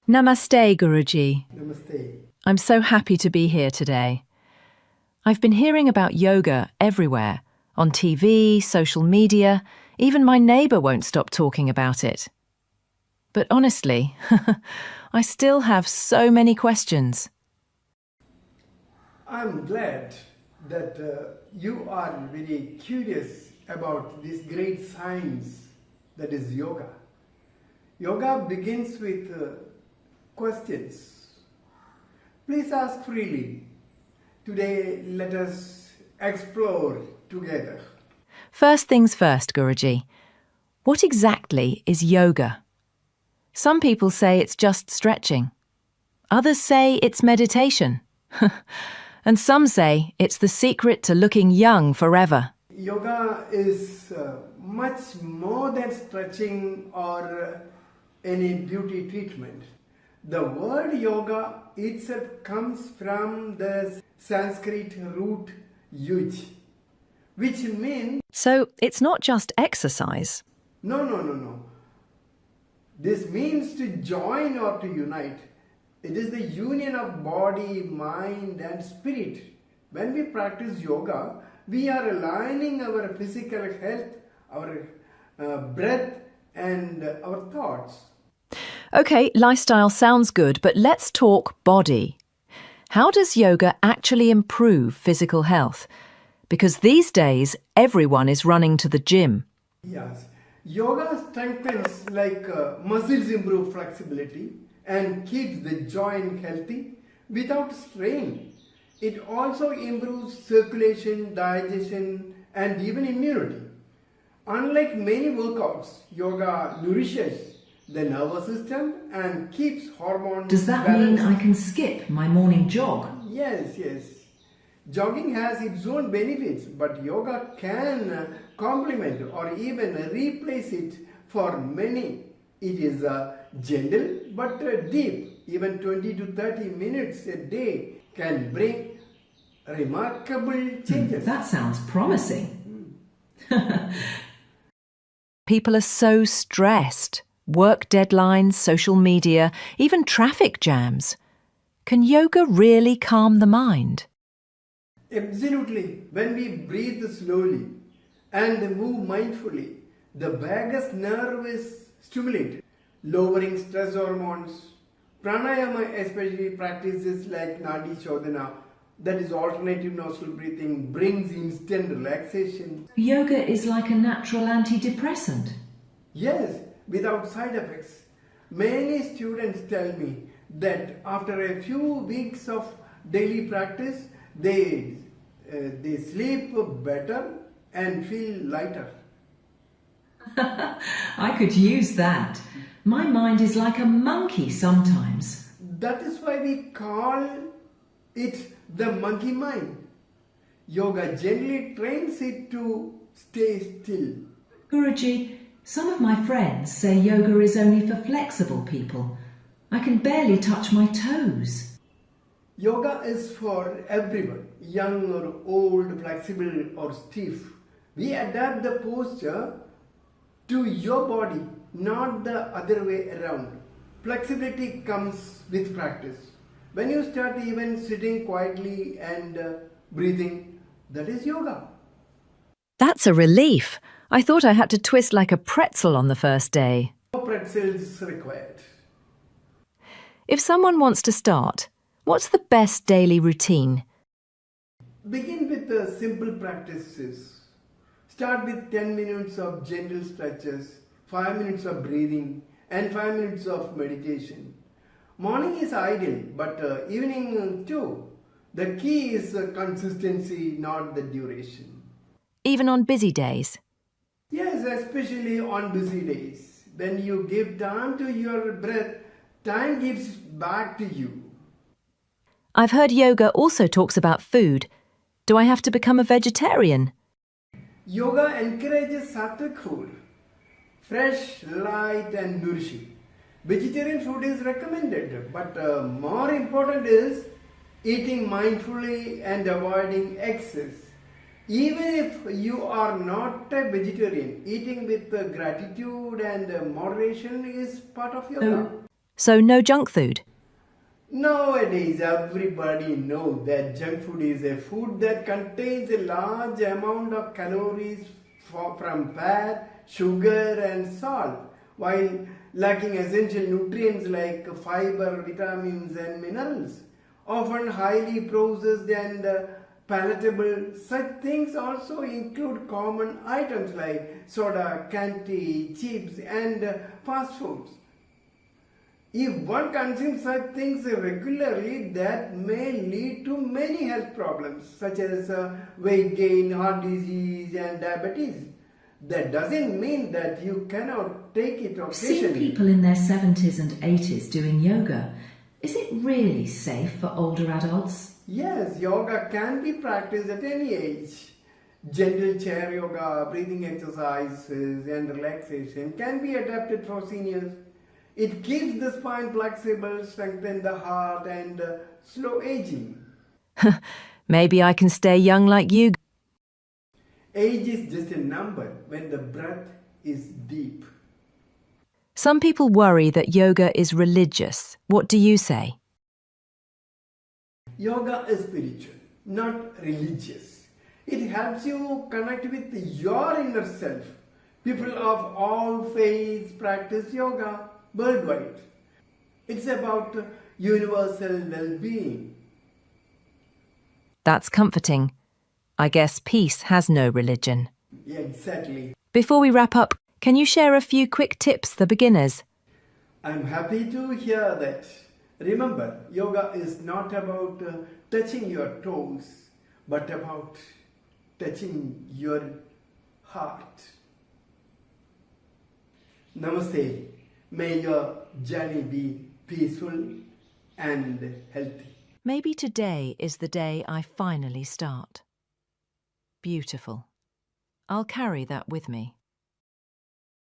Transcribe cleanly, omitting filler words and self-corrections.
Namaste, Guruji. Namaste. I'm so happy to be here today. I've been hearing about yoga everywhere, on TV, social media, even my neighbour won't stop talking about it. But honestly, I still have so many questions. I'm glad that you are very curious about this great science that is yoga. Yoga begins with questions. Please ask freely. Today, let us explore together. First things first, Guruji. What exactly is yoga? Some people say it's just stretching. Others say it's meditation. And some say it's the secret to looking young forever. Yoga is much more than stretching or any beauty treatment. The word yoga itself comes from the Sanskrit root yuj, which means So it's not just exercise. no. This means to join or to unite. It is the union of body, mind and spirit. When we practice yoga, we are aligning our physical health, our breath and our thoughts. Okay, lifestyle sounds good, but let's talk body. How does yoga actually improve physical health? Because these days, everyone is running to the gym. Yes, yoga strengthens muscles improve flexibility and keeps the joint healthy without strain. It also improves circulation, digestion and even immunity. Unlike many workouts, yoga nourishes the nervous system and keeps hormones Does that balanced. mean I can skip my morning jog? Yes. Jogging has its own benefits, but yoga can complement or even replace it for many. It is gentle but deep. Even 20 to 30 minutes a day can bring remarkable changes. That sounds promising. People are so stressed. Work deadlines, social media, even traffic jams. Can yoga really calm the mind? Absolutely. When we breathe slowly and move mindfully, the vagus nerve is stimulated, lowering stress hormones. Pranayama, especially practices like Nadi Shodhana, that is alternative nostril breathing, brings instant relaxation. Yoga is like a natural antidepressant. Yes, without side effects. Many students tell me that after a few weeks of daily practice, they sleep better and feel lighter. I could use that. My mind is like a monkey sometimes. That is why we call it the monkey mind. Yoga gently trains it to stay still. Guruji, some of my friends say yoga is only for flexible people. I can barely touch my toes. Yoga is for everyone, young or old, flexible or stiff. We adapt the posture to your body, not the other way around. Flexibility comes with practice. When you start even sitting quietly and breathing, that is yoga. That's a relief. I thought I had to twist like a pretzel on the first day. No pretzels required. If someone wants to start, what's the best daily routine? Begin with the simple practices. Start with 10 minutes of gentle stretches, 5 minutes of breathing and 5 minutes of meditation. Morning is ideal, but evening too. The key is consistency, not the duration. Even on busy days? Yes, especially on busy days. When you give time to your breath, time gives back to you. I've heard yoga also talks about food. Do I have to become a vegetarian? Yoga encourages sattvic food, fresh, light and nourishing. Vegetarian food is recommended, but more important is eating mindfully and avoiding excess. Even if you are not a vegetarian, eating with gratitude and moderation is part of yoga. So no junk food? Nowadays, everybody knows that junk food is a food that contains a large amount of calories from fat, sugar, and salt, while lacking essential nutrients like fiber, vitamins, and minerals. Often highly processed and palatable, such things also include common items like soda, candy, chips, and fast foods. If one consumes such things regularly, that may lead to many health problems such as weight gain, heart disease, and diabetes. That doesn't mean that you cannot take it I've seen occasionally. people in their 70s and 80s doing yoga. Is it really safe for older adults? Yes, yoga can be practiced at any age. Gentle chair yoga, breathing exercises, and relaxation can be adapted for seniors. It keeps the spine flexible, strengthens the heart, and slow aging. Maybe I can stay young like you. Age is just a number when the breath is deep. Some people worry that yoga is religious. What do you say? Yoga is spiritual, not religious. It helps you connect with your inner self. People of all faiths practice yoga worldwide. It's about universal well-being. That's comforting. I guess peace has no religion. Exactly. Before we wrap up, can you share a few quick tips for beginners? I'm happy to hear that. Remember, yoga is not about touching your toes, but about touching your heart. Namaste. May your journey be peaceful and healthy. Maybe today is the day I finally start. Beautiful. I'll carry that with me.